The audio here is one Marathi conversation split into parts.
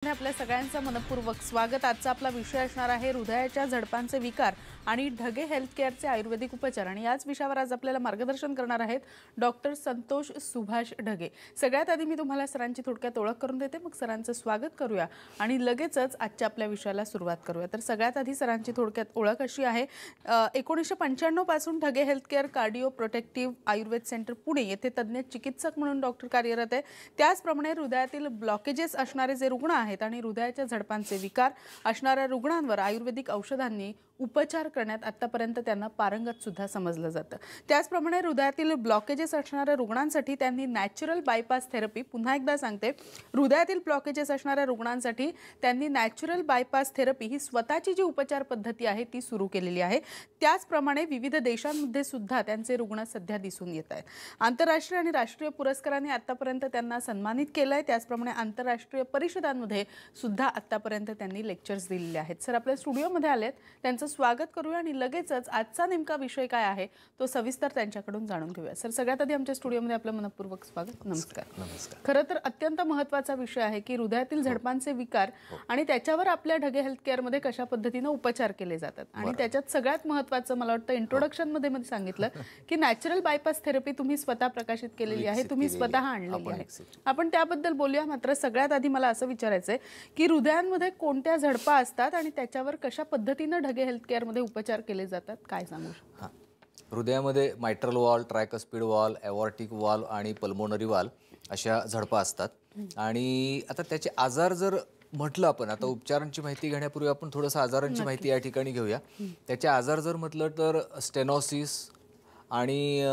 आपल्या सगळ्यांचं मनपूर्वक स्वागत। आजचा आपला विषय असणार आहे हृदयाच्या झडपांचे विकार आणि ढगे हेल्थ केअरचे आयुर्वेदिक उपचार। आणि याच विषयावर आज आपल्याला मार्गदर्शन करणार आहेत डॉक्टर संतोष सुभाष ढगे। सगळ्यात आधी मी तुम्हाला सरांची थोडक्यात ओळख करून देते, मग सरांचं स्वागत करूया आणि लगेचच आजच्या आपल्या विषयाला सुरुवात करूया। तर सगळ्यात आधी सरांची थोडक्यात ओळख अशी आहे, 1995 पासून Dhage health care cardio protective Ayurveda centre Pune येथे तज्ञ चिकित्सक म्हणून डॉक्टर कार्यरत आहे। त्याचप्रमाणे हृदयातील ब्लॉकेजेस असणारे जे रुग्ण आहेत आणि हृदयाच्या झडपांचे विकार असणाऱ्या रुग्णांवर आयुर्वेदिक औषधांनी उपचार करण्यात आतापर्यंत त्यांना पारंगत सुद्धा समजलं जातं। त्याचप्रमाणे हृदयातील ब्लॉकेजेस असणाऱ्या रुग्णांसाठी त्यांनी नॅचरल बायपास थेरपी, पुन्हा एकदा सांगते, हृदयातील ब्लॉकेजेस असणाऱ्या रुग्णांसाठी त्यांनी नॅचरल बायपास थेरपी ही स्वतःची जी उपचार पद्धती आहे ती सुरू केलेली आहे। त्याचप्रमाणे विविध देशांमध्ये सुद्धा त्यांचे रुग्ण सध्या दिसून येत आहेत। आंतरराष्ट्रीय आणि राष्ट्रीय पुरस्कारांनी आतापर्यंत त्यांना सन्मानित केलंय। त्याचप्रमाणे आंतरराष्ट्रीय परिषदांमध्ये सुद्धा आतापर्यंत त्यांनी लेक्चर्स दिलेले आहेत। सर आपल्या स्टुडिओमध्ये आलेत, त्यांचं स्वागत करूया आणि लगेचच आजचा नेमका विषय काय आहे तो सविस्तर त्यांच्याकडून जाणून घेऊया। सर सगळ्यात आधी आमच्या स्टुडिओमध्ये आपलं मनपूर्वक स्वागत। नमस्कार। नमस्कार। खरं तर अत्यंत महत्त्वाचा विषय आहे की हृदयातील झडपांचे विकार आणि त्याच्यावर आपल्या ढगे हेल्थ केअरमध्ये कशा पद्धतीने उपचार केले जातात। आणि त्याच्यात सगळ्यात महत्त्वाचं मला वाटतं इंट्रोडक्शन मध्ये मी सांगितलं की नॅचरल बायपास थेरपी तुम्ही स्वतः प्रकाशित केलेली आहे, तुम्ही स्वतः आणलेली आहे। आपण त्याबद्दल बोलूया। मात्र सगळ्यात आधी मला असं विचारायचंय की हृदयांमध्ये कोणत्या झडपा असतात आणि त्याच्यावर कशा पद्धतीने ढगे हेल्थ केअरमध्ये उपचार केले जातात, काय सांगू शकता? हृदयामध्ये मायट्रल वॉल, ट्रायकस्पिड वॉल, एवॉर्टिक वॉल आणि पल्मोनरी वॉल अशा झडपा असतात। आणि आता त्याचे आजार जर म्हटलं, आपण आता उपचारांची माहिती घेण्यापूर्वी आपण थोडंसं आजारांची माहिती या ठिकाणी घेऊया। त्याचे आजार जर म्हटलं तर स्टेनोसिस आणि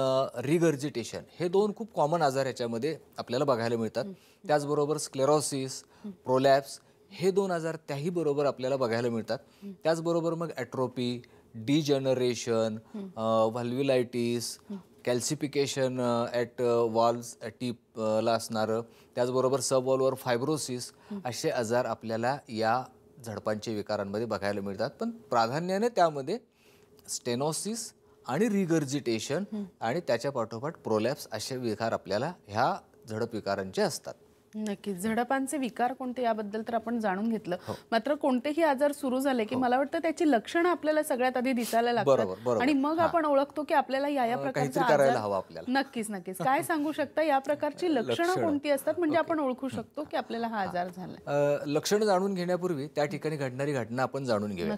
रिगर्जिटेशन हे दोन खूप कॉमन आजार याच्यामध्ये आपल्याला बघायला मिळतात। त्याचबरोबर स्क्लेरोसिस, प्रोलॅप्स हे दोन आजार त्याही बरोबर आपल्याला बघायला मिळतात। त्याचबरोबर मग ॲट्रोपी, डिजनरेशन, व्हल्व्युलायटिस, कॅल्सिफिकेशन ॲट वॉल्स टीपला असणारं, त्याचबरोबर सब वॉलवर फायब्रोसिस असे आजार आपल्याला या झडपांच्या विकारांमध्ये बघायला मिळतात। पण प्राधान्याने त्यामध्ये स्टेनोसिस आणि रिगर्जिटेशन आणि त्याच्या पाठोपाठ प्रोलॅप्स असे विकार आपल्याला ह्या झडप विकारांचे असतात। नक्कीच। झडपांचे विकार कोणते याबद्दल तर आपण जाणून घेतलं, मात्र कोणतेही आजार सुरू झाले की मला वाटतं त्याची लक्षणं आपल्याला सगळ्यात आधी दिसायला लागतात आणि मग आपण ओळखतो की आपल्याला या प्रकारचा आजार नक्कीच नक्कीच काय सांगू शकता, या प्रकारची लक्षणं कोणती असतात म्हणजे आपण ओळखू शकतो की आपल्याला हा आजार झाला? लक्षणं जाणून घेण्यापूर्वी त्या ठिकाणी घडणारी घटना आपण जाणून घेऊया।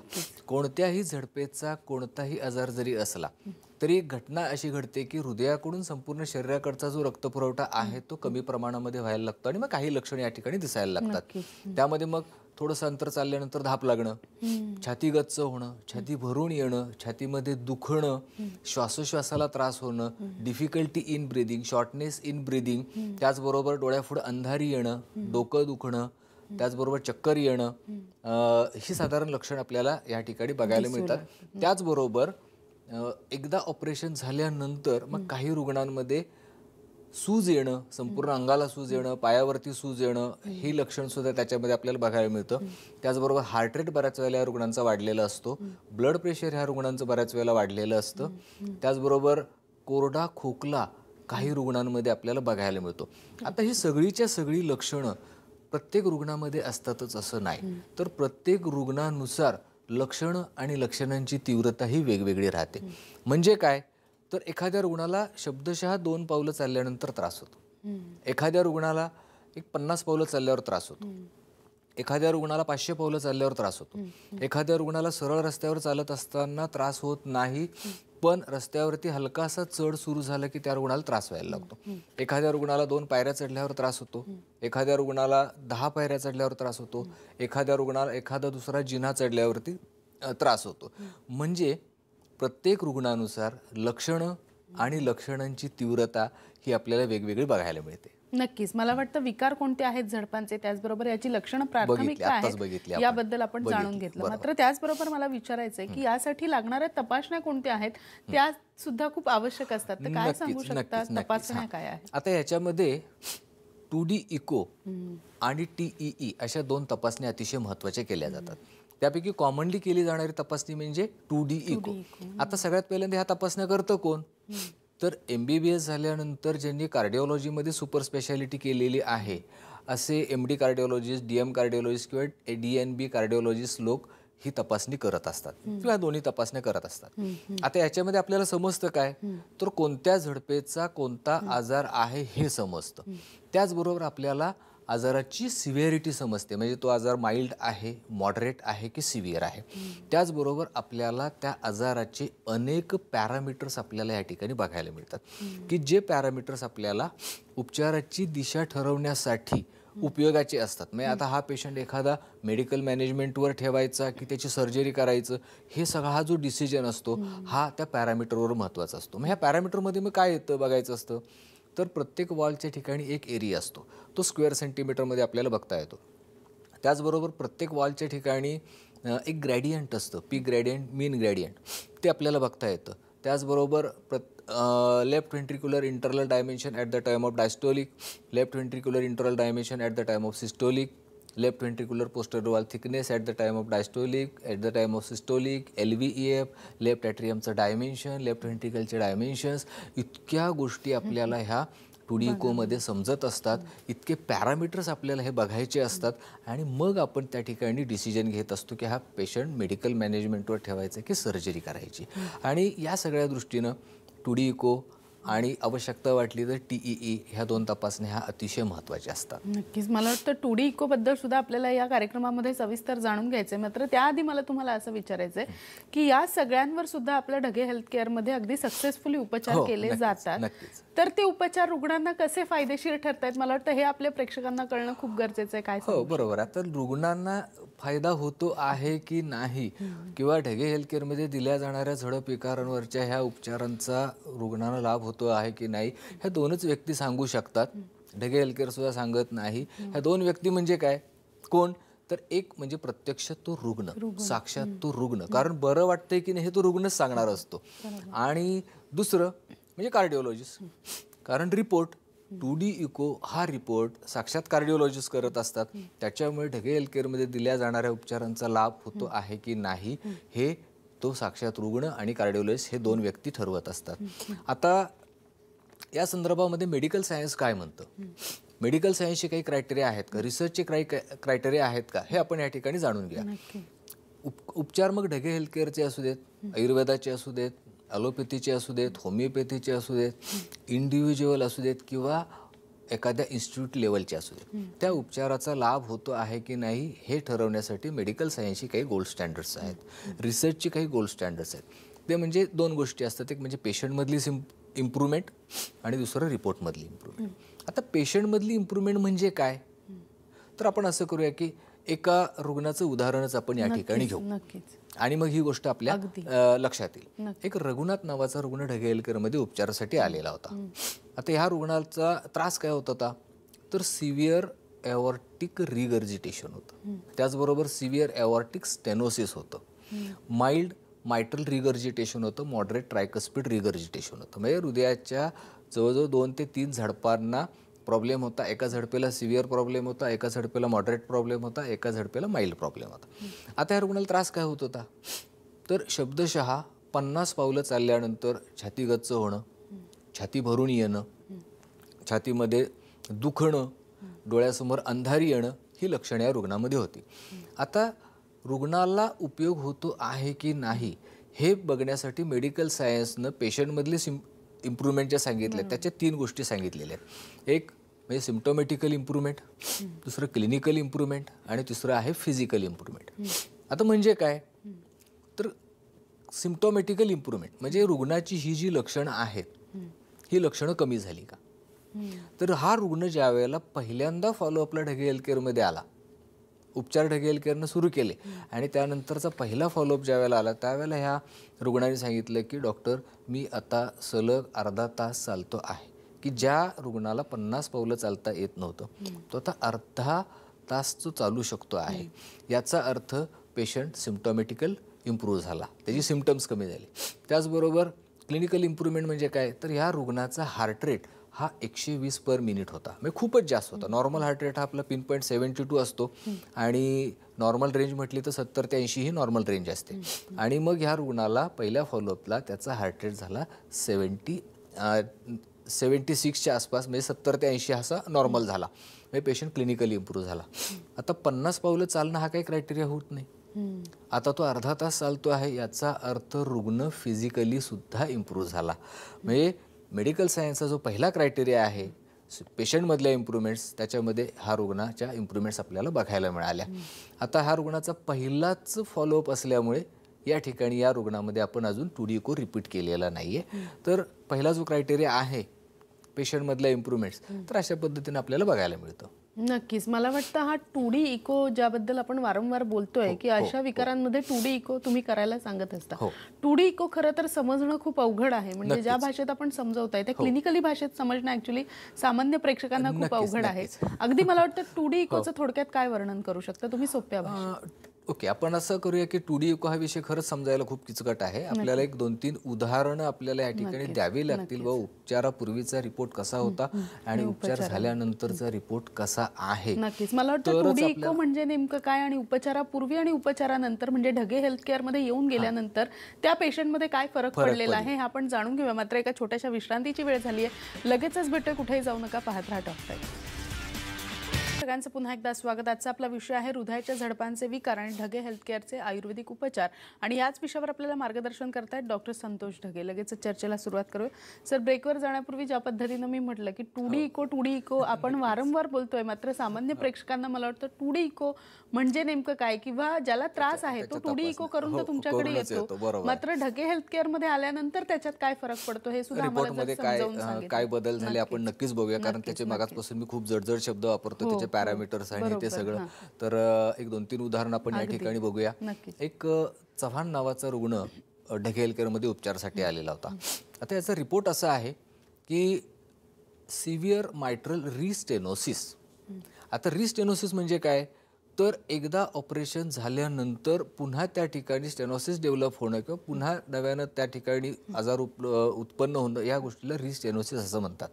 कोणत्याही झडपेचा कोणताही आजार जरी असला तरी एक घटना अशी घडते की हृदयाकडून संपूर्ण शरीराकडचा जो रक्तपुरवठा आहे तो कमी प्रमाणामध्ये व्हायला लागतो आणि मग काही लक्षणे या ठिकाणी दिसायला लागतात। त्यामध्ये मग थोडंसं अंतर चालल्यानंतर धाप लागणं, छाती गच्च होणं, छाती भरून येणं, छातीमध्ये दुखणं, श्वासोश्वासाला त्रास होणं, difficulty in breathing, shortness in breathing, त्याचबरोबर डोळ्यापुढं अंधारी येणं, डोकं दुखणं, त्याचबरोबर चक्कर येणं, ही साधारण लक्षणं आपल्याला या ठिकाणी बघायला मिळतात। त्याचबरोबर एकदा ऑपरेशन झाल्यानंतर मग काही रुग्णांमध्ये सूज येणं, संपूर्ण अंगाला सूज येणं, पायावरती सूज येणं, ही लक्षण सुद्धा त्याच्यामध्ये आपल्याला बघायला मिळतं। त्याचबरोबर हार्ट रेट बऱ्याच वेळेला या रुग्णांचा वाढलेला असतो, ब्लड प्रेशर ह्या रुग्णांचं बऱ्याच वेळेला वाढलेलं असतं। त्याचबरोबर कोरडा खोकला काही रुग्णांमध्ये आपल्याला बघायला मिळतो। आता ही सगळीच्या सगळी लक्षणं प्रत्येक रुग्णामध्ये असतातच असं नाही, तर प्रत्येक रुग्णानुसार लक्षणं आणि लक्षणांची तीव्रता ही वेगवेगळी राहते। म्हणजे काय तर एखाद्या रुग्णाला शब्दशः 2 पावलं चालल्यानंतर त्रास होतो, एखाद्या रुग्णाला एक 50 पावलं चालल्यावर त्रास होतो, एखाद्या रुग्णाला 500 पावलं चालल्यावर त्रास होतो, एखाद्या रुग्णाला सरळ रस्त्यावर चालत असताना त्रास होत नाही पण रस्त्यावरती हलकासा चढ सुरू झाला की त्या रुग्णाला त्रास व्हायला लागतो, एखाद्या रुग्णाला 2 पायऱ्या चढल्यावर त्रास होतो, एखाद्या रुग्णाला 10 पायऱ्या चढल्यावर त्रास होतो, एखाद्या रुग्णाला एखादा दुसरा जिना चढल्यावरती त्रास होतो। म्हणजे प्रत्येक रुग्णानुसार लक्षणं आणि लक्षणांची तीव्रता ही आपल्याला वेगवेगळी बघायला मिळते। नक्कीच। मला वाटतं विकार कोणते आहेत झडपांचे, त्याचबरोबर याची लक्षणं प्राथमिक काय आहेत याबद्दल आपण जाणून घेतलं। मात्र त्याचबरोबर मला विचारायचंय की यासाठी लागणाऱ्या तपासण्या कोणत्या आहेत, त्या सुद्धा खूप आवश्यक असतात, तर काय सांगू शकता तपासण्या काय आहेत? आता याच्यामध्ये 2D इको आणि TEE अशा 2 तपासण्या अतिशय महत्त्वाच्या केल्या जातात। त्यापैकी कॉमनली केली जाणारी तपासणी म्हणजे 2D इको। आता सगळ्यात पहिल्यांदा ह्या तपासण्या करतं कोण, तर MBBS झाल्यानंतर ज्यांनी कार्डिओलॉजीमध्ये सुपर स्पेशालिटी केलेली आहे असे MD कार्डिओलॉजिस्ट, DM कार्डिओलॉजिस्ट किंवा DNB कार्डिओलॉजिस्ट लोक ही तपासणी करत असतात किंवा दोन्ही तपासण्या करत असतात. आता याच्यामध्ये आपल्याला समजतं काय, तर कोणत्या झडपेचा कोणता आजार आहे हे समजतं. त्याचबरोबर आपल्याला आजाराची सिव्हिअरिटी समजते, म्हणजे तो आजार माइल्ड आहे, मॉडरेट आहे की सिव्हिअर आहे. त्याचबरोबर आपल्याला त्या आजाराचे अनेक पॅरामीटर्स आपल्याला या ठिकाणी बघायला मिळतात, की जे पॅरामीटर्स आपल्याला उपचाराची दिशा ठरवण्यासाठी उपयोगाचे असतात. म्हणजे आता हा पेशंट एखादा मेडिकल मॅनेजमेंटवर ठेवायचा की त्याची सर्जरी करायचं, हे सगळा हा जो डिसिजन असतो हा त्या पॅरामीटरवर महत्त्वाचा असतो. मग ह्या पॅरामीटरमध्ये मग काय येतं बघायचं असतं, तर प्रत्येक वॉलच्या ठिकाणी एक एरिया असतो, तो स्क्वेअर सेंटीमीटरमध्ये आपल्याला बघता येतो. त्याचबरोबर प्रत्येक वॉलच्या ठिकाणी एक ग्रॅडियंट असतं, पीक ग्रॅडियंट, मीन ग्रॅडियंट, ते आपल्याला बघता येतं. त्याचबरोबर left ventricular internal dimension at the time of diastolic, left ventricular internal dimension at the time of systolic, left ventricular posterior wall thickness at the time of diastolic, at the time of systolic, LVEF, left ॲट्रियमचं डायमेन्शन, लेफ्ट व्हेंट्रिकलचे डायमेन्शन्स, इतक्या गोष्टी आपल्याला ह्या 2D इकोमध्ये समजत असतात. इतके पॅरामीटर्स आपल्याला हे बघायचे असतात आणि मग आपण त्या ठिकाणी डिसिजन घेत असतो की हा पेशंट मेडिकल मॅनेजमेंटवर ठेवायचा की सर्जरी करायची. आणि या सगळ्या दृष्टीनं 2D इको आणि आवश्यकता वाटली तर TEE ह्या 2 तपासण्या ह्या अतिशय महत्त्वाच्या असतात. नक्कीच. मला वाटतं 2D इकोबद्दल सुद्धा आपल्याला या कार्यक्रमामध्ये सविस्तर जाणून घ्यायचं आहे. मात्र त्याआधी मला तुम्हाला असं विचारायचं आहे की या सगळ्यांवर सुद्धा आपल्या ढगे हेल्थ केअरमध्ये अगदी सक्सेसफुली उपचार केले जातात. नक्कीच. तर ते उपचार रुग्णांना कसे फायदेशीर ठरतायत, मला वाटतं हे आपल्या प्रेक्षकांना कळणं खूप गरजेचं आहे. काय हो, बरोबर. आता रुग्णांना फायदा होतो आहे की नाही, किंवा ढगे हेल्थ केअरमध्ये दिल्या जाणाऱ्या झडप विकारांवरच्या ह्या उपचारांचा रुग्णांना लाभ होतो आहे की नाही, ह्या 2च व्यक्ती सांगू शकतात. ढगे हेल्थ केअर सुद्धा सांगत नाही. ह्या 2 व्यक्ती म्हणजे काय, कोण, तर एक म्हणजे प्रत्यक्ष तो रुग्ण, साक्षात तो रुग्ण, कारण बरं वाटतंय की नाही हे तो रुग्णच सांगणार असतो. आणि दुसरं म्हणजे कार्डिओलॉजिस्ट, कारण रिपोर्ट 2D इको हा रिपोर्ट साक्षात कार्डिओलॉजिस्ट करत असतात. त्याच्यामुळे ढगे हेल्थ केअरमध्ये दिल्या जाणाऱ्या उपचारांचा लाभ होतो आहे की नाही हे तो साक्षात रुग्ण आणि कार्डिओलॉजिस्ट हे 2 व्यक्ती ठरवत असतात. आता या संदर्भामध्ये मेडिकल सायन्स काय म्हणतं, मेडिकल सायन्सचे काही क्रायटेरिया आहेत का, रिसर्चचे काही क्रायटेरिया आहेत का, हे आपण या ठिकाणी जाणून घ्या. उपचार मग ढगे हेल्थ केअरचे असू देत, आयुर्वेदाचे असू देत, ॲलोपॅथीचे असू देत, होमिओपॅथीचे असू देत, इंडिव्हिज्युअल असू देत किंवा एखाद्या इन्स्टिट्यूट लेवलचे असू देत, त्या उपचाराचा लाभ होतो आहे की नाही हे ठरवण्यासाठी मेडिकल सायन्सची काही गोल्ड स्टँडर्ड्स आहेत, रिसर्चची काही गोल्ड स्टँडर्ड्स आहेत. ते म्हणजे 2 गोष्टी असतात, एक म्हणजे पेशंटमधली इम्प्रूव्हमेंट आणि दुसरं रिपोर्टमधली इम्प्रूव्हमेंट. आता पेशंटमधली इम्प्रूव्हमेंट म्हणजे काय, तर आपण असं करूया की एका रुग्णाचं उदाहरणच आपण या ठिकाणी घेऊ आणि मग ही गोष्ट आपल्या लक्षात येईल. एक रघुनाथ नावाचा रुग्ण ढगे हेल्थ केअरमध्ये उपचारासाठी आलेला होता. आता ह्या रुग्णाचा त्रास काय होत होता, तर सिव्हिअर एऑर्टिक रिगर्जिटेशन होतं, त्याचबरोबर सिव्हिअर एऑर्टिक स्टेनोसिस होतं, माइल्ड मायट्रल रिगर्जिटेशन होतं, मॉडरेट ट्रायकस्पिड रिगर्जिटेशन होतं. म्हणजे हृदयाच्या जवळजवळ 2 ते 3 झडपांना प्रॉब्लेम होता. एका झडपेला सिव्हिअर प्रॉब्लेम होता, एका झडपेला मॉडरेट प्रॉब्लेम होता, एका झडपेला माइल्ड प्रॉब्लेम होता. आता या रुग्णाला त्रास काय होत होता, तर शब्दशः 50 पावलं चालल्यानंतर छाती गच्च होणं, छाती भरून येणं, छातीमध्ये दुखणं, डोळ्यासमोर अंधारी येणं ही लक्षणे या रुग्णामध्ये होती. आता रुग्णाला उपयोग होतो आहे की नाही हे बघण्यासाठी मेडिकल सायन्सनं पेशंटमधले इम्प्रूव्हमेंट ज्या सांगितल्या त्याच्या 3 गोष्टी सांगितलेल्या आहेत. एक म्हणजे सिम्प्टोमॅटिकल इम्प्रूव्हमेंट, दुसरं क्लिनिकल इम्प्रूव्हमेंट आणि तिसरं आहे फिजिकल इम्प्रूव्हमेंट. आता म्हणजे काय, तर सिम्प्टोमॅटिकल इम्प्रूव्हमेंट म्हणजे रुग्णाची ही जी लक्षणं आहेत ही लक्षणं कमी झाली का, तर हा रुग्ण ज्या वेळेला पहिल्यांदा फॉलोअपला ढगे हेल्थ केअरमध्ये आला, उपचार ढगे हेल्थ केअरनं सुरू केले आणि त्यानंतरचा पहिला फॉलोअप ज्या वेळेला आला त्यावेळेला ह्या रुग्णाने सांगितलं की डॉक्टर मी आता सलग अर्धा तास चालतो आहे, की ज्या रुग्णाला 50 पावलं चालता येत नव्हतं तो आता अर्धा तास तो चालू शकतो आहे. याचा अर्थ पेशंट सिम्प्टोमॅटिकल इम्प्रूव्ह झाला, त्याची सिम्पटम्स कमी झाली. त्याचबरोबर क्लिनिकल इम्प्रूव्हमेंट म्हणजे काय, तर ह्या रुग्णाचा हार्ट रेट हा 120 पर मिनिट होता, म्हणजे खूपच जास्त होता. नॉर्मल हार्ट रेट हा आपला 3.72 असतो आणि नॉर्मल रेंज म्हटली तर 70 ते 80 ही नॉर्मल रेंज असते. आणि मग ह्या रुग्णाला पहिल्या फॉलोअपला त्याचा हार्ट रेट झाला 76च्या आसपास, म्हणजे 70 ते 80 असा नॉर्मल झाला. म्हणजे पेशंट क्लिनिकली इम्प्रूव्ह झाला. आता 50 पावलं चालणं हा काही क्रायटेरिया होत नाही. आता तो अर्धा तास चालतो आहे याचा अर्थ रुग्ण फिजिकली सुद्धा इम्प्रूव्ह झाला. म्हणजे मेडिकल सायन्सचा जो पहिला क्रायटेरिया आहे पेशंटमधल्या इम्प्रूव्हमेंट्स, त्याच्यामध्ये हा रुग्णाच्या इम्प्रूव्हमेंट्स आपल्याला बघायला मिळाल्या. आता हा रुग्णाचा पहिलाच फॉलोअप असल्यामुळे या ठिकाणी या रुग्णामध्ये आपण अजून 2D इको रिपीट केलेला नाही आहे. तर पहिला जो क्रायटेरिया आहे पेशंटमधल्या इम्प्रूव्हमेंट्स, तर अशा पद्धतीने आपल्याला बघायला मिळतं. नक्कीच. मला वाटतं हा 2D इको ज्याबद्दल आपण वारंवार बोलतोय की अशा विकारांमध्ये 2D इको तुम्ही करायला सांगत असता. 2D इको खरं तर समजणं खूप अवघड आहे. म्हणजे ज्या भाषेत आपण समजवताय त्या क्लिनिकली भाषेत समजणं ऍक्च्युली सामान्य प्रेक्षकांना खूप अवघड आहे. अगदी मला वाटतं 2D इकोचं थोडक्यात काय वर्णन करू शकता तुम्ही सोप्या भाषेत? ओके, आपण असं करूया की 2D इको हा विषय खरंच समजायला खूप किचकट आहे. आपल्याला एक 2-3 उदाहरणं आपल्याला या ठिकाणी द्यावी लागतील व उपचारापूर्वीचा रिपोर्ट कसा होता आणि उपचार झाल्यानंतरचा रिपोर्ट कसा आहे. नक्कीच. मला वाटतं 2D इको म्हणजे नेमकं काय आणि उपचारापूर्वी आणि उपचारानंतर म्हणजे ढगे हेल्थ केअर मध्ये येऊन गेल्यानंतर त्या पेशंटमध्ये काय फरक पडलेला आहे हे आपण जाणून घेऊया. मात्र एका छोट्याशा विश्रांतीची वेळ झाली आहे. लगेचच भेटूया. कुठेही जाऊ नका. पाहत राहा डॉक्टर. सगळ्यांचं पुन्हा एकदा स्वागत. आजचा आपला विषय आहे हृदयाच्या झडपांचे विकार आणि ढगे हेल्थ केअरचे आयुर्वेदिक उपचार आणि याच विषयावर आपल्याला मार्गदर्शन करतायत डॉक्टर संतोष ढगे. लगेच चर्चेला सुरुवात करूया. सर, ब्रेकवर जाण्यापूर्वी ज्या पद्धतीनं मी म्हटलं की 2D इको आपण वारंवार बोलतोय, मात्र सामान्य प्रेक्षकांना मला वाटतं 2D इको म्हणजे नेमकं काय किंवा ज्याला त्रास आहे तो 2D इको करून तर तुमच्याकडे येतो, मात्र ढगे हेल्थ केअर मध्ये आल्यानंतर त्याच्यात काय फरक पडतो हे सुद्धा रिपोर्टमध्ये काय बदल झाले आपण नक्कीच बघूया. कारण त्याचे मागासपासून मी खूप जडजड शब्द वापरतो, त्याचे पॅरामीटर्स आणि ते सगळं. तर एक 2-3 उदाहरण आपण या ठिकाणी बघूया. एक चव्हाण नावाचा रुग्ण ढगे हेल्थ केअरमध्ये उपचारासाठी आलेला होता. आता याचा रिपोर्ट असा आहे की सिव्हिअर मायट्रल रिस्टेनोसिस. आता रिस्टेनोसिस म्हणजे काय, तर एकदा ऑपरेशन झाल्यानंतर पुन्हा त्या ठिकाणी स्टेनोसिस डेव्हलप होणं किंवा पुन्हा नव्यानं त्या ठिकाणी आजार उत्पन्न होणं, या गोष्टीला रिस्टेनोसिस असं म्हणतात.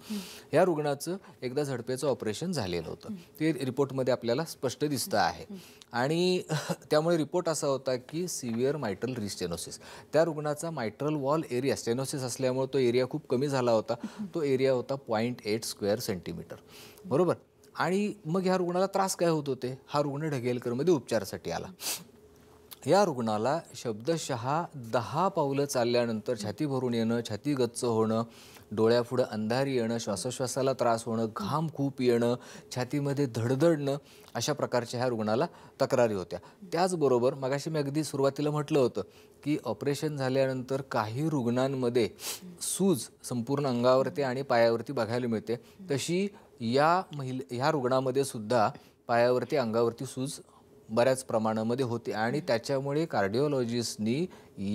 या रुग्णाचं एकदा झडपेचं ऑपरेशन झालेलं होतं, ते रिपोर्टमध्ये आपल्याला स्पष्ट दिसतं आहे. आणि त्यामुळे रिपोर्ट असा होता की सिव्हिअर मायट्रल रिस्टेनोसिस. त्या रुग्णाचा मायट्रल वॉल एरिया स्टेनोसिस असल्यामुळे तो एरिया खूप कमी झाला होता. तो एरिया होता 0.8 स्क्वेअर सेंटीमीटर, बरोबर. आणि मग ह्या रुग्णाला त्रास काय होत होते. हा रुग्ण ढगे हेल्थ केअरमध्ये उपचारासाठी आला. या रुग्णाला शब्दशः 10 पावलं चालल्यानंतर छाती भरून येणं, छाती गच्च होणं, डोळ्यापुढं अंधारी येणं, श्वासोश्वासाला त्रास होणं, घाम खूप येणं, छातीमध्ये धडधडणं, अशा प्रकारच्या ह्या रुग्णाला तक्रारी होत्या. त्याचबरोबर मगाशी मी अगदी सुरुवातीला म्हटलं होतं की ऑपरेशन झाल्यानंतर काही रुग्णांमध्ये सूज संपूर्ण अंगावरती आणि पायावरती बघायला मिळते. तशी ह्या रुग्णामध्ये सुद्धा पायावरती अंगावरती सूज बऱ्याच प्रमाणामध्ये होते आणि त्याच्यामुळे कार्डिओलॉजिस्टनी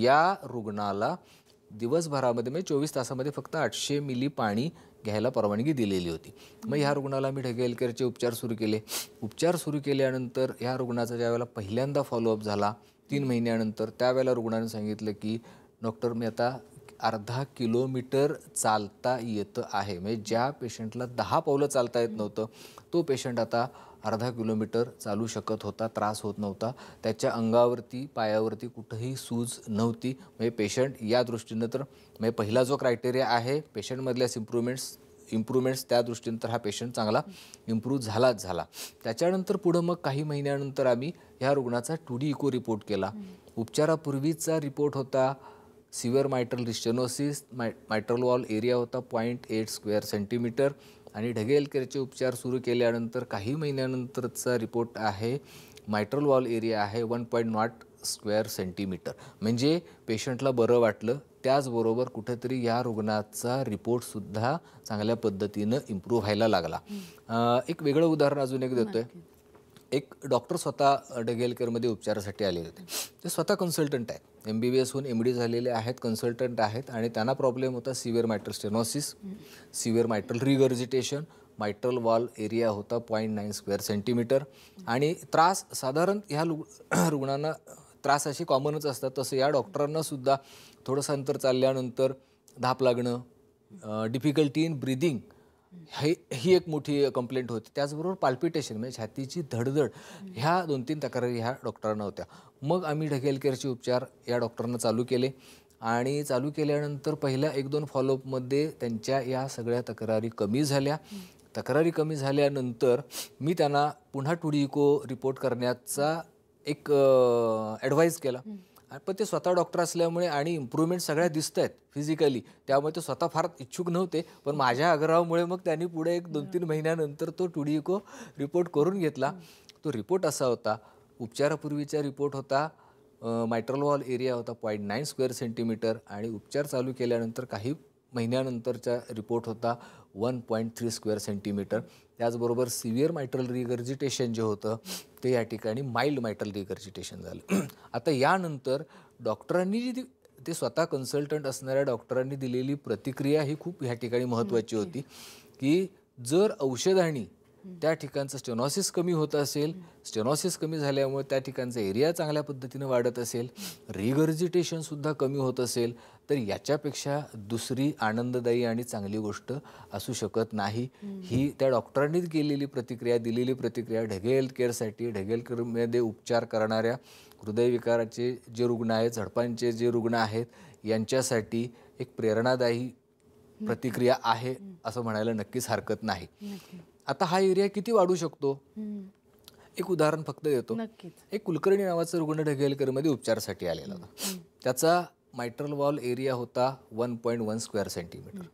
या रुग्णाला दिवसभरामध्ये म्हणजे 24 तासामध्ये फक्त 800 मिली पाणी घ्यायला परवानगी दिलेली होती. मग ह्या रुग्णाला मी ढगे हेल्थ केअरचे उपचार सुरू केले. उपचार सुरू केल्यानंतर ह्या रुग्णाचा ज्यावेळेला पहिल्यांदा फॉलोअप झाला 3 महिन्यानंतर, त्यावेळेला रुग्णाने सांगितलं की डॉक्टर मी आता अर्धा किलोमीटर चालता येतं आहे. म्हणजे ज्या पेशंटला 10 पावलं चालता येत नव्हतं तो पेशंट आता अर्धा किलोमीटर चालू शकत होता, त्रास होत नव्हता. त्याच्या अंगावरती पायावरती कुठंही सूज नव्हती. म्हणजे पेशंट या दृष्टीनं तर म्हणजे पहिला जो क्रायटेरिया आहे पेशंटमधल्या इम्प्रूव्हमेंट्स त्या दृष्टीनं तर हा पेशंट चांगला इम्प्रूव्ह झाला. त्याच्यानंतर पुढं मग काही महिन्यानंतर आम्ही ह्या रुग्णाचा 2D इको रिपोर्ट केला. उपचारापूर्वीचा रिपोर्ट होता सिव्हिअर मायट्रल रिस्टेनोसिस, मायट्रल वॉल एरिया होता 0.8 स्क्वेअर सेंटीमीटर आणि ढगे हेल्थ केअरचे उपचार सुरू केल्यानंतर काही महिन्यानंतरचा रिपोर्ट आहे मायट्रल वॉल एरिया आहे 1.0 स्क्वेअर सेंटीमीटर. म्हणजे पेशंटला बरं वाटलं. त्याचबरोबर कुठेतरी या रुग्णाचा रिपोर्टसुद्धा चांगल्या पद्धतीनं इम्प्रूव्ह व्हायला लागला. एक वेगळं उदाहरण अजून एक देतोय. एक डॉक्टर स्वतः ढगे हेल्थ केअरमध्ये उपचारासाठी आलेले होते. ते स्वतः कन्सल्टंट आहेत, MBBS होऊन MD झालेले आहेत, कन्सल्टंट आहेत आणि त्यांना प्रॉब्लेम होता severe mitral stenosis, severe mitral regurgitation, mitral valve area होता 0.9 स्क्वेअर सेंटीमीटर आणि त्रास साधारण ह्या रुग्णांना त्रास असे कॉमनच असतात. तसं या डॉक्टरांना सुद्धा थोडंसं अंतर चालल्यानंतर धाप लागणं, डिफिकल्टी इन ब्रिदिंग ही एक मोठी कंप्लेंट होती. त्याचबरोबर पाल्पिटेशन म्हणजे छातीची धडधड, ह्या 2-3 तक्रारी ह्या डॉक्टरांना होत्या. मग आम्ही ढगे हेल्थ केअरचे उपचार या डॉक्टरांना चालू केले आणि चालू केल्यानंतर पहिल्या 1-2 फॉलोअपमध्ये त्यांच्या या सगळ्या तक्रारी कमी झाल्या. तक्रारी कमी झाल्यानंतर मी त्यांना पुन्हा टुडिको रिपोर्ट करण्याचा एक ॲडवाईज केला. पण ते स्वतः डॉक्टर असल्यामुळे आणि इम्प्रूव्हमेंट सगळ्या दिसत आहेत फिजिकली, त्यामुळे ते स्वतः फार इच्छुक नव्हते. पण माझ्या आग्रहामुळे मग त्यांनी पुढे एक 2-3 महिन्यानंतर तो टुडिको रिपोर्ट करून घेतला. तो रिपोर्ट असा होता, उपचारापूर्वीचा रिपोर्ट होता, मायट्रल वॉल एरिया होता 0.9 स्क्वेअर सेंटीमीटर आणि उपचार चालू केल्यानंतर काही महिन्यानंतरचा रिपोर्ट होता 1.3 स्क्वेअर सेंटीमीटर. त्याचबरोबर सिव्हिअर मायट्रल रिगर्जिटेशन जे होतं ते या ठिकाणी माइल्ड मायट्रल रिगर्जिटेशन झालं. आता यानंतर डॉक्टरांनी जी ते स्वतः कन्सल्टंट असणाऱ्या डॉक्टरांनी दिलेली प्रतिक्रिया ही खूप ह्या ठिकाणी महत्त्वाची होती, की जर औषधांनी त्या ठिकाणचं स्टेनॉसिस कमी होत असेल, स्टेनॉसिस कमी झाल्यामुळे त्या ठिकाणचा एरिया चांगल्या पद्धतीनं वाढत असेल, रिगर्जिटेशनसुद्धा कमी होत असेल, तर याच्यापेक्षा दुसरी आनंददायी आणि चांगली गोष्ट असू शकत नाही. ही त्या डॉक्टरांनीच दिलेली प्रतिक्रिया ढगे हेल्थ केअरसाठी, ढगे हेल्थ केअरमध्ये उपचार करणाऱ्या हृदयविकाराचे जे रुग्ण आहेत, झडपांचे जे रुग्ण आहेत, यांच्यासाठी एक प्रेरणादायी प्रतिक्रिया आहे असं म्हणायला नक्कीच हरकत नाही. आता हा एरिया किती वाढू शकतो? एक उदाहरण फक्त देतो. एक कुलकर्णी नावाचा रुग्ण ढगे हेल्थ केअरमध्ये उपचारासाठी आलेला होता. त्याचा मायट्रल वॉल एरिया होता 1.1 स्क्वेअर सेंटीमीटर,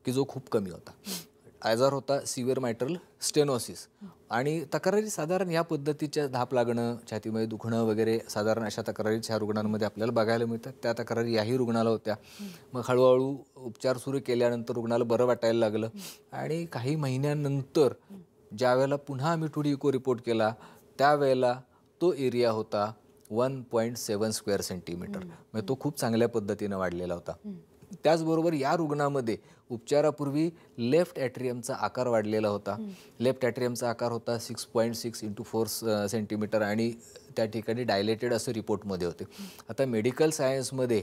की जो खूप कमी होता. आजार होता सिव्हिअर मायट्रल स्टेनोसिस आणि तक्रारी साधारण या पद्धतीच्या धाप लागणं, छातीमध्ये दुखणं वगैरे साधारण अशा तक्रारी ह्या रुग्णांमध्ये आपल्याला बघायला मिळतात. त्या तक्रारी याही रुग्णाला होत्या. मग हळूहळू उपचार सुरू केल्यानंतर रुग्णाला बरं वाटायला लागलं आणि काही महिन्यानंतर ज्या वेळेला पुन्हा आम्ही टुडिको रिपोर्ट केला त्यावेळेला तो एरिया होता 1.7 स्क्वेअर सेंटीमीटर. म्हणजे तो खूप चांगल्या पद्धतीनं वाढलेला होता. त्याचबरोबर या रुग्णामध्ये उपचारापूर्वी लेफ्ट ॲट्रियमचा आकार वाढलेला होता. लेफ्ट ॲट्रियमचा आकार होता 6.6 × 4 सेंटीमीटर आणि त्या ठिकाणी डायलेटेड असं रिपोर्टमध्ये होते. आता मेडिकल सायन्समध्ये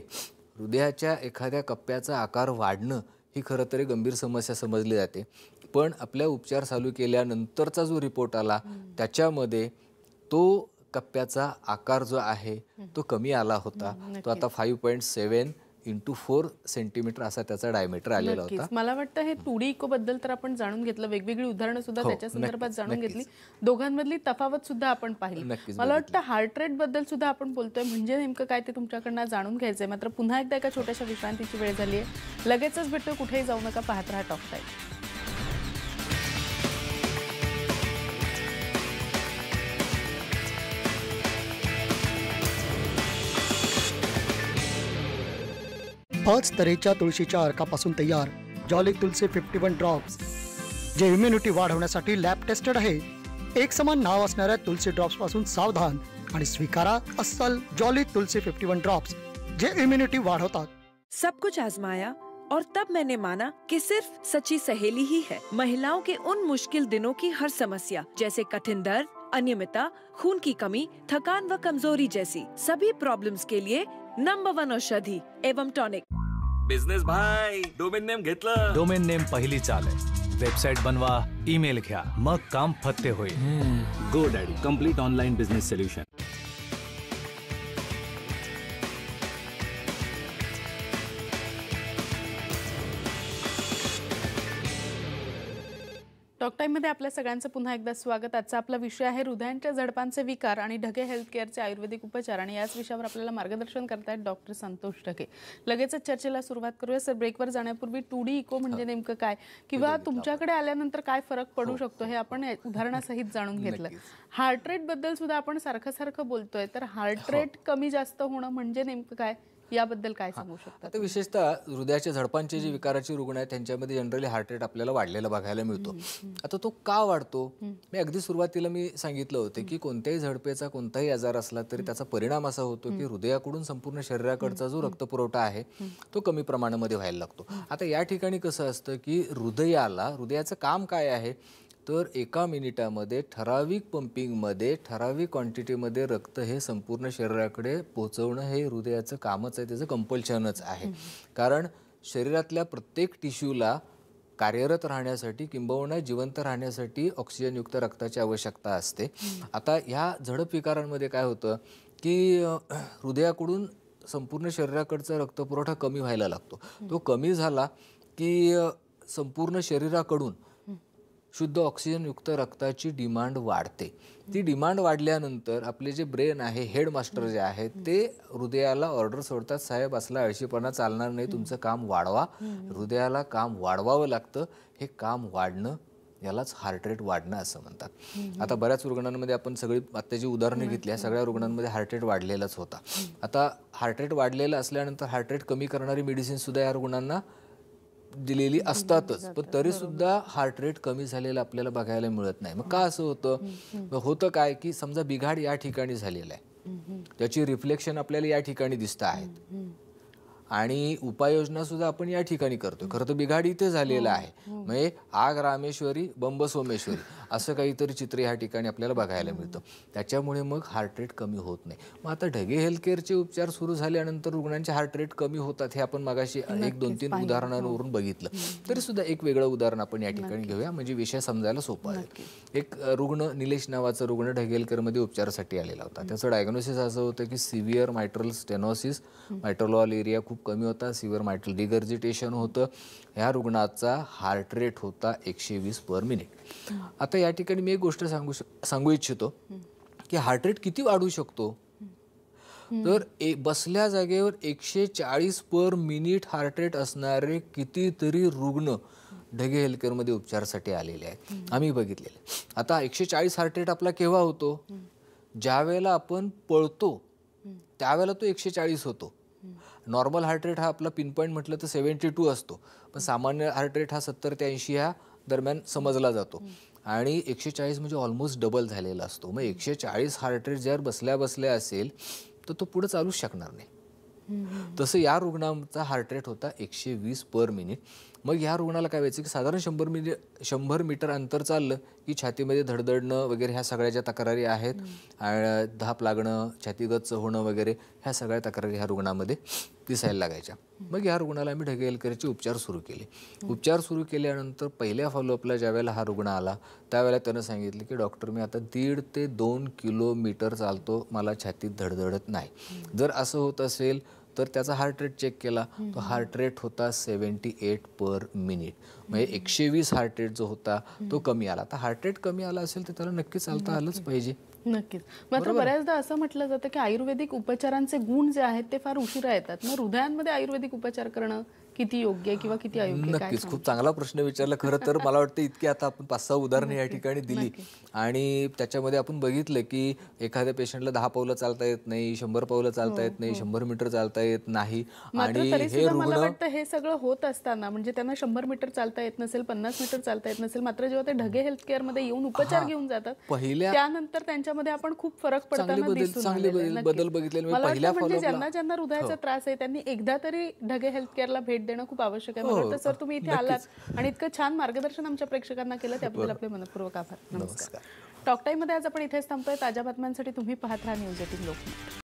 हृदयाच्या एखाद्या कप्प्याचा आकार वाढणं ही खरं तर गंभीर समस्या समजली जाते. पण आपल्या उपचार चालू केल्यानंतरचा जो रिपोर्ट आला त्याच्यामध्ये तो कप्प्याचा आकार जो आहे तो कमी आला होता. तो आता 5.7 × 4 सेंटीमीटर असा त्याचा डायमीटर आलेला होता. मला वाटतं हे टुडिको बद्दल तर आपण जाणून घेतलं, वेगवेगळी उदाहरणं सुद्धा त्याच्या संदर्भात जाणून घेतली, दोघांमधली तफावत सुद्धा आपण पाहिली. मला वाटतं हार्ट रेट बद्दल सुद्धा आपण बोलतोय, म्हणजे नेमकं काय ते तुमच्याकडनं जाणून घ्यायचंय. मात्र पुन्हा एकदा एका छोट्याशा विश्रांतीची वेळ झाली आहे. लगेचच भेटतो, कुठेही जाऊ नका, पाहत राहा टॉक टाइम. पाच तऱ्हेच्या तुळशीच्या अर्कापासून तयार जॉली तुलसी 51 ड्रॉप्स, जे इम्युनिटी वाढवण्यासाठी लॅब टेस्टेड आहे. एक समान नाव असणाऱ्या तुलसी ड्रॉप्स पासून सावधान आणि स्वीकारा अस्सल जॉली तुलसी 51 ड्रॉप्स, जे इम्युनिटी वाढवतात. सब कुछ आजमाया और तब मैंने माना कि सिर्फ सच्ची सहेली ही है महिलाओं के उन मुश्किल दिनों की हर समस्या, जैसे कठिन दर्द, अनियमितता, खून की कमी, थकान व कमजोरी जैसी सभी प्रॉब्लम्स के लिए नंबर 1 औषधि एवं टॉनिक. बिझनेस भाई, डोमेन नेम घेतलं. डोमेन नेम पहिली चाल आहे. वेबसाईट बनवा, ईमेल घ्या, मग काम फत्ते होईल. GoDaddy, complete online business solution. Talk टाईममध्ये आपल्या सगळ्यांचं पुन्हा एकदा स्वागत. आजचा आपला विषय आहे हृदयांच्या झडपांचे विकार आणि ढगे हेल्थ केअरचे आयुर्वेदिक उपचार, आणि याच विषयावर आपल्याला मार्गदर्शन करतायत डॉक्टर संतोष ढगे. लगेचच चर्चेला सुरुवात करूया. सर, ब्रेकवर जाण्यापूर्वी टुडिको म्हणजे नेमकं काय, किंवा तुमच्याकडे आल्यानंतर काय फरक पडू शकतो हे आपण उदाहरणासहित जाणून घेतलं. हार्ट रेट बद्दल सुद्धा आपण सारखं बोलतोय, तर हार्ट रेट कमी जास्त होणं म्हणजे नेमकं काय, याबद्दल काय सांगू शकता? आता विशेषतः हृदयाच्या झडपांचे जे विकाराचे रुग्ण आहेत त्यांच्यामध्ये जनरली हार्ट रेट आपल्याला वाढलेला बघायला मिळतो. आता तो का वाढतो? मी अगदी सुरुवातीला मी सांगितलं होतं की कोणत्याही झडपेचा कोणताही आजार असला तरी त्याचा परिणाम असा होतो की हृदयाकडून संपूर्ण शरीराकडचा जो रक्तपुरवठा आहे तो कमी प्रमाणामध्ये व्हायला लागतो. आता या ठिकाणी कसं असतं की हृदयाचं काम काय आहे, तर एका मिनिटामध्ये ठराविक पंपिंगमध्ये ठराविक क्वांटिटीमध्ये रक्त हे संपूर्ण शरीराकडे पोहोचवणं हे हृदयाचं कामच आहे, त्याचं कंपल्शनच आहे. कारण शरीरातल्या प्रत्येक टिश्यूला कार्यरत राहण्यासाठी किंबहुना जिवंत राहण्यासाठी ऑक्सिजनयुक्त रक्ताची आवश्यकता असते. आता ह्या झडप विकारांमध्ये काय होतं की हृदयाकडून संपूर्ण शरीराकडचा रक्तपुरवठा कमी व्हायला लागतो. तो कमी झाला की संपूर्ण शरीराकडून शुद्ध ऑक्सिजनयुक्त रक्ताची डिमांड वाढते. ती डिमांड वाढल्यानंतर आपले जे ब्रेन आहे, हेड मास्टर जे आहेत, ते हृदयाला ऑर्डर सोडतात, साहेब असला आळशीपणा चालणार नाही, तुमचं काम वाढवा. हृदयाला काम वाढवावं लागतं. हे काम वाढणं, यालाच हार्ट रेट वाढणं असं म्हणतात. आता बऱ्याच रुग्णांमध्ये आपण सगळी आत्ताची उदाहरणं घेतली, सगळ्या रुग्णांमध्ये हार्ट रेट वाढलेलाच होता. आता हार्ट रेट वाढलेला असल्यानंतर हार्ट रेट कमी करणारी मेडिसिन सुद्धा या रुग्णांना दिलेली असतातच, पण तरी सुद्धा हार्ट रेट कमी झालेला आपल्याला बघायला मिळत नाही. मग का असं होतं? होतं काय की समजा बिघाड या ठिकाणी झालेला आहे, त्याची रिफ्लेक्शन आपल्याला या ठिकाणी दिसत आहेत आणि उपाययोजना सुद्धा आपण या ठिकाणी करतोय. खरं तर बिघाड इथे झालेला आहे. म्हणजे आग रामेश्वरी बंब सोमेश्वरी असं काहीतरी चित्र या ठिकाणी आपल्याला बघायला मिळतं. त्याच्यामुळे मग हार्ट रेट कमी होत नाही. मग आता ढगे हेल्थ केअरचे उपचार सुरू झाल्यानंतर रुग्णांचे हार्ट रेट कमी होतात हे आपण मगाशी 1-2-3 उदाहरणांवरून बघितलं. तरी सुद्धा एक वेगळं उदाहरण आपण या ठिकाणी घेऊया, म्हणजे विषय समजायला सोपा आहे. एक रुग्ण, निलेश नावाचा रुग्ण ढगे हेल्थ केअरमध्ये उपचारासाठी आलेला होता. त्याचं डायग्नोसिस असं होतं की severe mitral stenosis, मायट्रल valve area खूप कमी होता, सिव्हिअर मायट्रल डिगर्जिटेशन होतं. ह्या रुग्णाचा हार्ट रेट होता 120 पर मिनिट. आता या ठिकाणी मी एक गोष्ट सांगू इच्छितो की हार्ट रेट किती वाढू शकतो? तर बसल्या जागेवर 140 पर मिनिट हार्ट रेट असणारे कितीतरी रुग्ण ढगे हेल्थ केअरमध्ये उपचारासाठी आलेले आहेत, आम्ही बघितलेले. आता 140 हार्ट रेट आपला केव्हा होतो? ज्या वेळेला आपण पळतो त्यावेळेला तो 140 होतो. नॉर्मल हार्ट रेट हा आपला पिन पॉईंट म्हटलं तर 72 असतो, पण सामान्य हार्ट रेट हा 70 ते 80 ह्या दरम्यान समजला जातो. आणि 140 म्हणजे ऑलमोस्ट डबल झालेला असतो. मग 140 हार्ट रेट जर बसल्या बसल्या असेल तर तो पुढे चालूच शकणार नाही. तसं या रुग्णाचा हार्ट रेट होता 120 पर मिनिट. मग या रुग्णाला काय व्हायचं की साधारण 100 मीटर अंतर चाललं की छातीमध्ये धडधडणं वगैरे ह्या सगळ्या ज्या तक्रारी आहेत, धाप लागणं, छाती गच्च होणं वगैरे ह्या सगळ्या तक्रारी ह्या रुग्णामध्ये दिसायला लागायच्या. मग या रुग्णाला आम्ही ढगे हेल्थ केअरचे उपचार सुरू केले. उपचार सुरू केल्यानंतर पहिल्या फॉलोअपला ज्यावेळेला हा रुग्ण आला त्यावेळेला त्यानं सांगितलं की डॉक्टर, मी आता 1.5 ते 2 किलोमीटर चालतो, मला छातीत धडधडत नाही. जर असं होत असेल तर त्याचा हार्ट रेट चेक केला, तो हार्ट रेट होता 78 पर मिनिट. म्हणजे 120 हार्ट रेट जो होता तो कमी आला. आता हार्ट रेट कमी आला असेल तर त्याला नक्की चालता आलंच पाहिजे. नक्कीच. मात्र बऱ्याचदा असं म्हटलं जातं की आयुर्वेदिक उपचारांचे गुण जे आहेत ते फार उशिरा येतात. मग हृदयांमध्ये आयुर्वेदिक उपचार करणं किती योग्य किंवा किती अयोग्य? नक्कीच खूप चांगला प्रश्न विचारला. खरं तर मला वाटतं इतकी आता आपण 5-6 उदाहरणं या ठिकाणी दिली आणि त्याच्यामध्ये आपण बघितलं की एखाद्या पेशंटला 10 पावलं चालता येत नाही, 100 पावलं चालता येत नाही, 100 मीटर चालता येत नाही. आणि हे मला वाटतं हे सगळं होत असताना, म्हणजे त्यांना 100 मीटर चालता येत नसेल, 50 मीटर चालता येत नसेल, मात्र जेव्हा ते ढगे हेल्थ केअर मध्ये येऊन उपचार घेऊन जातात त्यानंतर त्यांच्यामध्ये आपण खूप फरक पडताना दिसून आलेला बदल बघितलेले. पहिल्या म्हणजे ज्यांना हृदयाचा त्रास आहे त्यांनी एकदा तरी ढगे हेल्थ केअरला भेट देणं खूप आवश्यक आहे. मला वाटतं सर तुम्ही इथे आलात आणि इतकं छान मार्गदर्शन आमच्या प्रेक्षकांना केलं त्याबद्दल आपले मनपूर्वक आभार. नमस्कार. टॉक टाइम मध्ये आज आपण इथेच थांबतोय. ताज्या बातम्यांसाठी तुम्ही पाहत राहा न्यूज 18 लोकमत.